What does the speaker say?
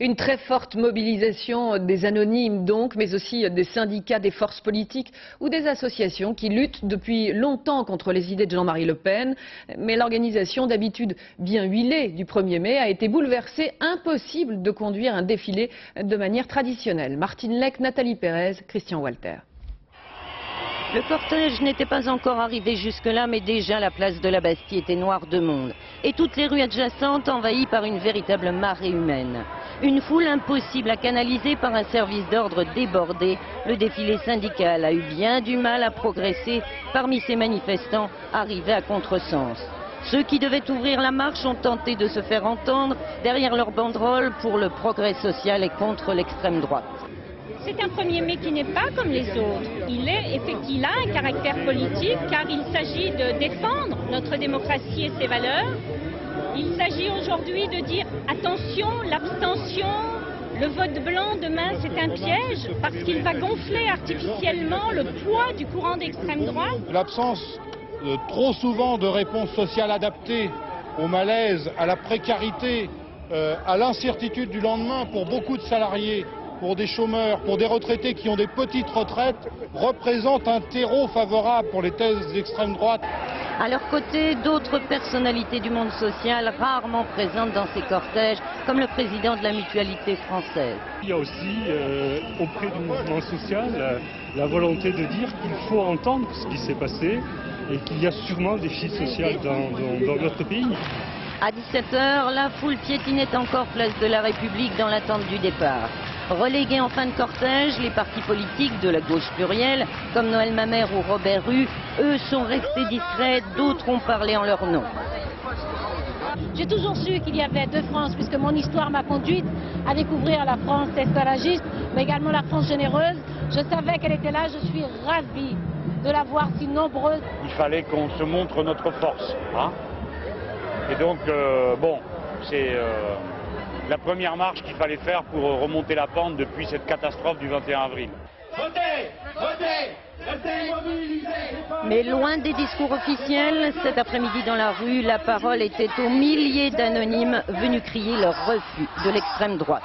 Une très forte mobilisation des anonymes donc, mais aussi des syndicats, des forces politiques ou des associations qui luttent depuis longtemps contre les idées de Jean-Marie Le Pen. Mais l'organisation d'habitude bien huilée du 1er mai a été bouleversée. Impossible de conduire un défilé de manière traditionnelle. Martine Lec, Nathalie Pérez, Christian Walter. Le cortège n'était pas encore arrivé jusque-là, mais déjà la place de la Bastille était noire de monde. Et toutes les rues adjacentes envahies par une véritable marée humaine. Une foule impossible à canaliser par un service d'ordre débordé. Le défilé syndical a eu bien du mal à progresser parmi ces manifestants arrivés à contresens. Ceux qui devaient ouvrir la marche ont tenté de se faire entendre derrière leur banderole pour le progrès social et contre l'extrême droite. C'est un 1er mai qui n'est pas comme les autres. Il a un caractère politique car il s'agit de défendre notre démocratie et ses valeurs. Il s'agit aujourd'hui de dire attention, l'abstention, le vote blanc demain c'est un piège parce qu'il va gonfler artificiellement le poids du courant d'extrême droite. L'absence trop souvent de réponses sociales adaptées au malaise, à la précarité, à l'incertitude du lendemain pour beaucoup de salariés, pour des chômeurs, pour des retraités qui ont des petites retraites, représente un terreau favorable pour les thèses d'extrême droite. À leur côté, d'autres personnalités du monde social rarement présentes dans ces cortèges, comme le président de la Mutualité française. Il y a aussi, auprès du mouvement social, la volonté de dire qu'il faut entendre ce qui s'est passé et qu'il y a sûrement des déficit social dans notre pays. À 17h, la foule piétinait encore place de la République dans l'attente du départ. Relégués en fin de cortège, les partis politiques de la gauche plurielle, comme Noël Mamère ou Robert Rue, eux sont restés discrets, d'autres ont parlé en leur nom. J'ai toujours su qu'il y avait deux France, puisque mon histoire m'a conduite à découvrir la France esclavagiste, mais également la France généreuse. Je savais qu'elle était là, je suis ravie de la voir si nombreuse. Il fallait qu'on se montre notre force, hein. Et donc, c'est la première marche qu'il fallait faire pour remonter la pente depuis cette catastrophe du 21 avril. Votez, votez, restez mobilisés. Mais loin des discours officiels, cet après-midi dans la rue, la parole était aux milliers d'anonymes venus crier leur refus de l'extrême droite.